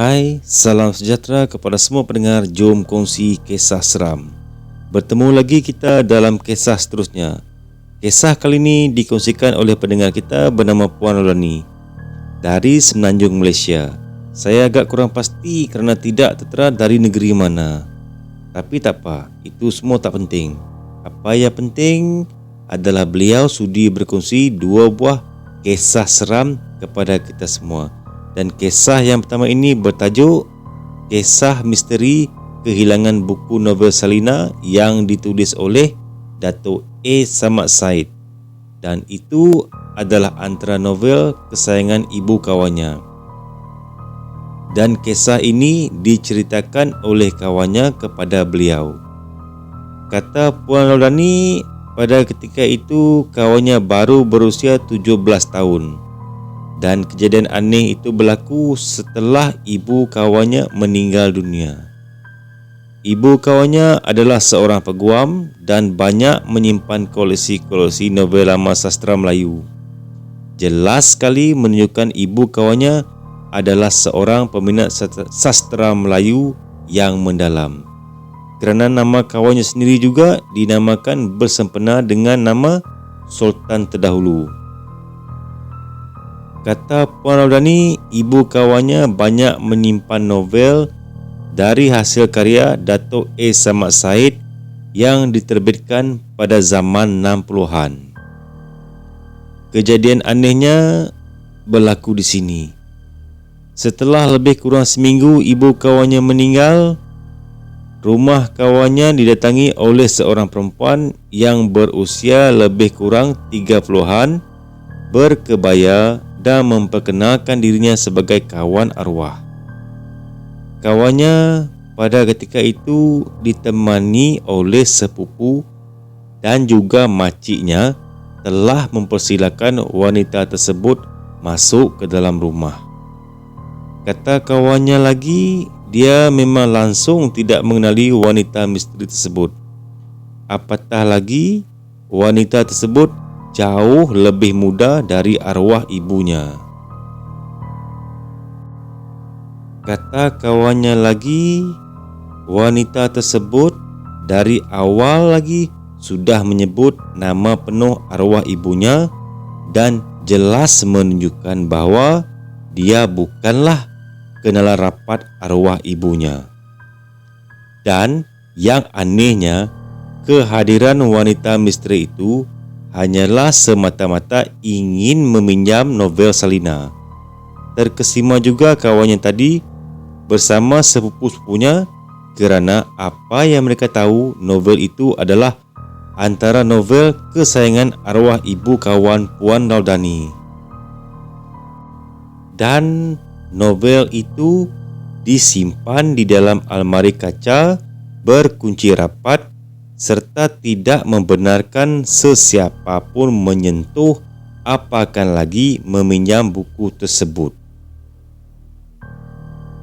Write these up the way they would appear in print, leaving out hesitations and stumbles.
Hai, salam sejahtera kepada semua pendengar. Jom kongsi kisah seram. Bertemu lagi kita dalam kisah seterusnya. Kisah kali ini dikongsikan oleh pendengar kita bernama Puan Rolani dari Semenanjung, Malaysia. Saya agak kurang pasti kerana tidak tertera dari negeri mana. Tapi tak apa, itu semua tak penting. Apa yang penting adalah beliau sudi berkongsi dua buah kisah seram kepada kita semua. Dan kisah yang pertama ini bertajuk Kisah Misteri Kehilangan Buku Novel Salina yang ditulis oleh Dato' A. Samad Said. Dan itu adalah antara novel kesayangan ibu kawannya. Dan kisah ini diceritakan oleh kawannya kepada beliau. Kata Puan Rolani, pada ketika itu kawannya baru berusia 17 tahun. Dan kejadian aneh itu berlaku setelah ibu kawannya meninggal dunia. Ibu kawannya adalah seorang peguam dan banyak menyimpan koleksi-koleksi novel lama sastra Melayu. Jelas sekali menunjukkan ibu kawannya adalah seorang peminat sastra Melayu yang mendalam. Kerana nama kawannya sendiri juga dinamakan bersempena dengan nama Sultan terdahulu. Kata Puan Rolani, ibu kawannya banyak menyimpan novel dari hasil karya Dato' A. Samad Said yang diterbitkan pada zaman 60-an. Kejadian anehnya berlaku di sini. Setelah lebih kurang seminggu ibu kawannya meninggal, rumah kawannya didatangi oleh seorang perempuan yang berusia lebih kurang 30-an, berkebaya dan memperkenalkan dirinya sebagai kawan arwah. Kawannya pada ketika itu ditemani oleh sepupu dan juga makciknya telah mempersilakan wanita tersebut masuk ke dalam rumah. Kata kawannya lagi, dia memang langsung tidak mengenali wanita misteri tersebut. Apatah lagi, wanita tersebut jauh lebih muda dari arwah ibunya. Kata kawannya lagi, wanita tersebut dari awal lagi sudah menyebut nama penuh arwah ibunya dan jelas menunjukkan bahawa dia bukanlah kenalan rapat arwah ibunya. Dan yang anehnya, kehadiran wanita misteri itu hanyalah semata-mata ingin meminjam novel Salina. Terkesima juga kawannya tadi bersama sepupu-sepupunya kerana apa yang mereka tahu, novel itu adalah antara novel kesayangan arwah ibu kawan Puan Rolani. Dan novel itu disimpan di dalam almari kaca berkunci rapat serta tidak membenarkan sesiapapun menyentuh apakah lagi meminjam buku tersebut.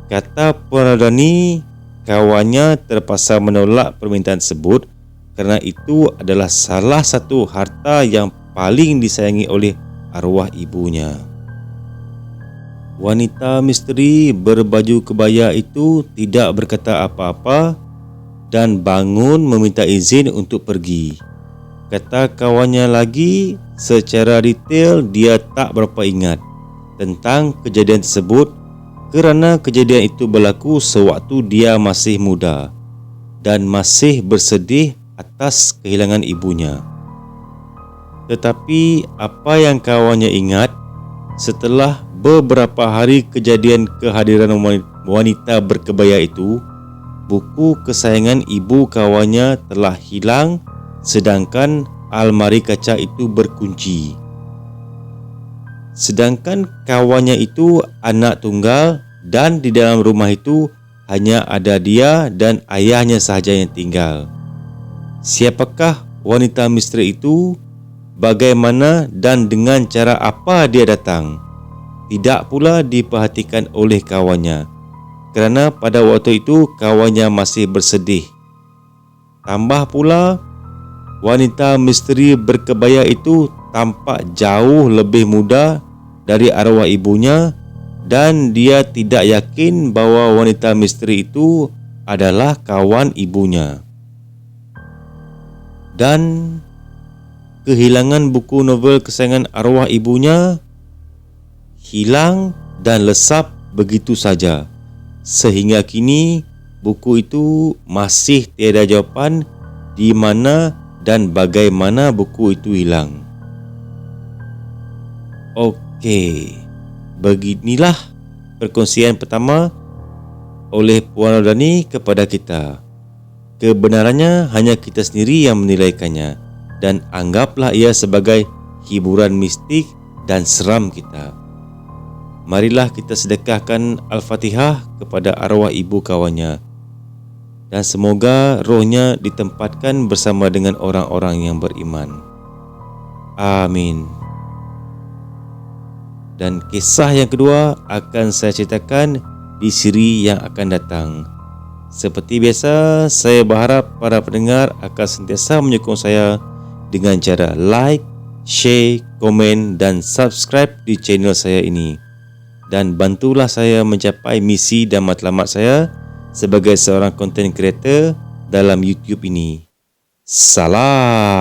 Kata Puan Rolani, kawannya terpaksa menolak permintaan tersebut kerana itu adalah salah satu harta yang paling disayangi oleh arwah ibunya. Wanita misteri berbaju kebaya itu tidak berkata apa-apa dan bangun meminta izin untuk pergi. Kata kawannya lagi, secara detail dia tak berapa ingat tentang kejadian tersebut kerana kejadian itu berlaku sewaktu dia masih muda dan masih bersedih atas kehilangan ibunya. Tetapi apa yang kawannya ingat, setelah beberapa hari kejadian kehadiran wanita berkebaya itu, buku kesayangan ibu kawannya telah hilang sedangkan almari kaca itu berkunci. Sedangkan kawannya itu anak tunggal dan di dalam rumah itu hanya ada dia dan ayahnya sahaja yang tinggal. Siapakah wanita misteri itu? Bagaimana dan dengan cara apa dia datang? Tidak pula diperhatikan oleh kawannya kerana pada waktu itu kawannya masih bersedih. Tambah pula, wanita misteri berkebaya itu tampak jauh lebih muda dari arwah ibunya dan dia tidak yakin bahawa wanita misteri itu adalah kawan ibunya. Dan kehilangan buku novel kesayangan arwah ibunya hilang dan lesap begitu saja. Sehingga kini buku itu masih tiada jawapan di mana dan bagaimana buku itu hilang. Okey, beginilah perkongsian pertama oleh Puan Rodani kepada kita. Kebenarannya hanya kita sendiri yang menilaikannya, dan anggaplah ia sebagai hiburan mistik dan seram kita. Marilah kita sedekahkan Al-Fatihah kepada arwah ibu kawannya, dan semoga rohnya ditempatkan bersama dengan orang-orang yang beriman. Amin. Dan kisah yang kedua akan saya ceritakan di siri yang akan datang. Seperti biasa, saya berharap para pendengar akan sentiasa menyokong saya dengan cara like, share, komen dan subscribe di channel saya ini. Dan bantulah saya mencapai misi dan matlamat saya sebagai seorang content creator dalam YouTube ini. Salam.